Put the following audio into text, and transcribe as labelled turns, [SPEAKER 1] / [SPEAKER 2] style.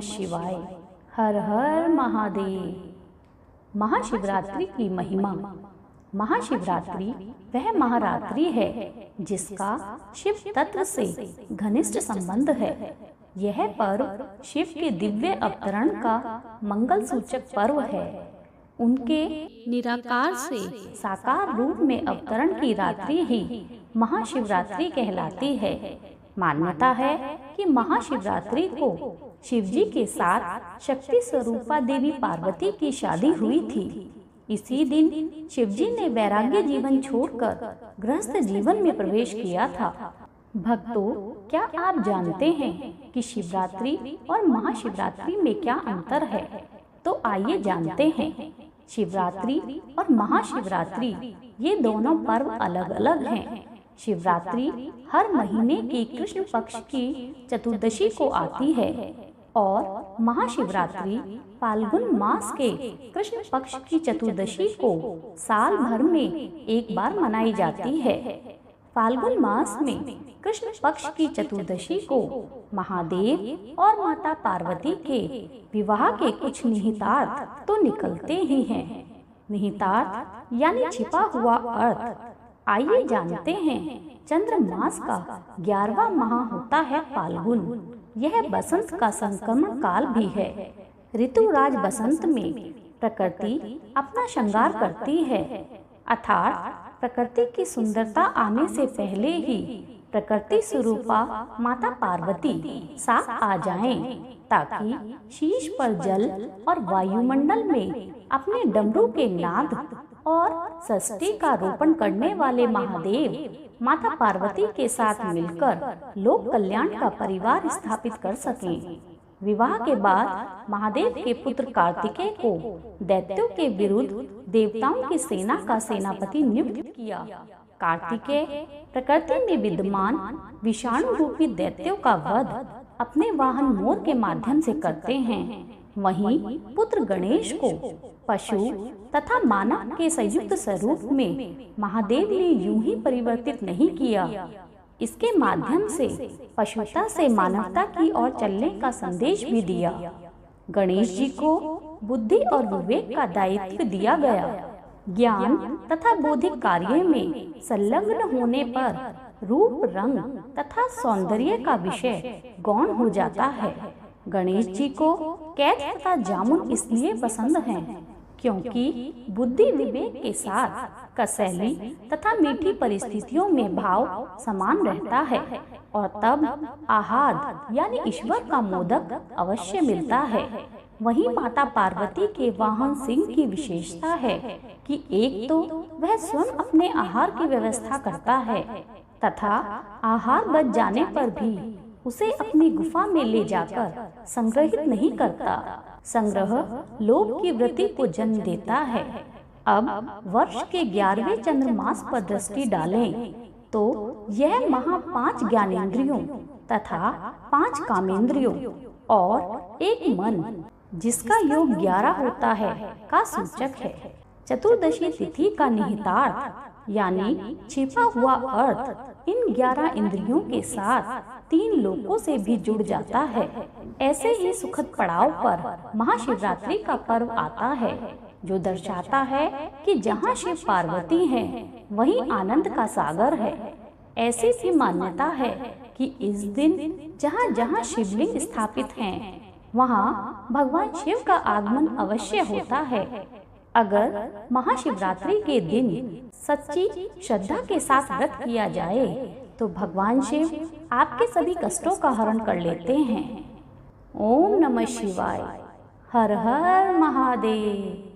[SPEAKER 1] शिवाय। हर हर महादेव। महाशिवरात्रि की महिमा। महाशिवरात्रि वह महारात्रि है जिसका शिव तत्व से घनिष्ठ संबंध है। यह पर्व शिव के दिव्य अवतरण का मंगल सूचक पर्व है। उनके निराकार से साकार रूप में अवतरण की रात्रि ही महाशिवरात्रि कहलाती है। मान्यता है कि महाशिवरात्रि को शिवजी के साथ शक्ति स्वरूपा देवी पार्वती की शादी हुई थी। इसी दिन शिवजी ने वैराग्य जीवन छोड़कर गृहस्थ जीवन में प्रवेश किया था। भक्तों, क्या आप जानते हैं कि शिवरात्रि और महाशिवरात्रि में क्या अंतर है? तो आइए जानते हैं। शिवरात्रि और महाशिवरात्रि ये दोनों पर्व अलग अलग हैं। शिवरात्रि हर महीने की कृष्ण पक्ष की चतुर्दशी को आती है और महाशिवरात्रि फाल्गुन मास के कृष्ण पक्ष की चतुर्दशी को साल भर में एक बार मनाई जाती है। फाल्गुन मास में कृष्ण पक्ष की चतुर्दशी को महादेव और माता पार्वती के विवाह के कुछ निहितार्थ तो निकलते ही हैं। निहितार्थ यानी छिपा हुआ अर्थ। आइए जानते हैं। चंद्र मास का 11वां माह होता है फाल्गुन। यह बसंत का संक्रमण काल भी है। ऋतुराज बसंत में प्रकृति अपना श्रृंगार करती है, अर्थात प्रकृति की सुंदरता आने से पहले ही प्रकृति स्वरूपा माता पार्वती साथ आ जाएं, ताकि शीश पर जल और वायुमंडल में अपने डमरू के नाद और षष्ठी का रोपण करने वाले महादेव माता पार्वती के साथ मिलकर लोक कल्याण का परिवार स्थापित कर सकें। विवाह के बाद महादेव के पुत्र कार्तिकेय को दैत्यों के विरुद्ध देवताओं की सेना का सेनापति नियुक्त किया। कार्तिकेय प्रकृति में विद्यमान विषाणु रूपी दैत्यों का वध अपने वाहन मोर के माध्यम से करते हैं। वहीं पुत्र गणेश को पशु तथा मानव के संयुक्त स्वरूप में महादेव ने यूं ही परिवर्तित नहीं किया। इसके माध्यम से पशुता से मानवता की ओर चलने का संदेश भी दिया। गणेश जी को बुद्धि और विवेक का दायित्व दिया गया। ज्ञान तथा बौद्धिक कार्य में संलग्न होने पर रूप, रंग तथा सौंदर्य का विषय गौण हो जाता है। गणेश जी को कैथ तथा जामुन इसलिए पसंद हैं क्योंकि बुद्धि विवेक के साथ कसैली तथा मीठी परिस्थितियों में भाव समान रहता है और तब आहार यानी ईश्वर का मोदक अवश्य मिलता है। वहीं माता पार्वती के वाहन सिंह की विशेषता है कि एक तो वह स्वयं अपने आहार की व्यवस्था करता है तथा आहार बच जाने पर भी उसे अपनी गुफा में ले जाकर संग्रहित नहीं करता। संग्रह लोभ की वृत्ति को जन्म देता है। अब वर्ष के 11वें चंद्रमास पर दृष्टि डालें तो यह माह 5 ज्ञानेंद्रियों तथा 5 कामेंद्रियों और एक मन, जिसका योग 11 होता है, का सूचक है। चतुर्दशी तिथि का निहितार्थ यानी छिपा हुआ अर्थ इन 11 इंद्रियों के साथ 3 लोकों से भी जुड़ जाता है। ऐसे ही सुखद पड़ाव पर महाशिवरात्रि का पर्व आता है, जो दर्शाता है कि जहाँ शिव पार्वती हैं, वहीं आनंद का सागर है। ऐसी भी मान्यता है कि इस दिन जहाँ जहाँ शिवलिंग स्थापित हैं, वहाँ भगवान शिव का आगमन अवश्य होता है। अगर महाशिवरात्रि के दिन सच्ची श्रद्धा के साथ व्रत किया जाए तो भगवान शिव आपके सभी कष्टों का हरण कर लेते हैं। ओम नमः शिवाय। हर हर महादेव।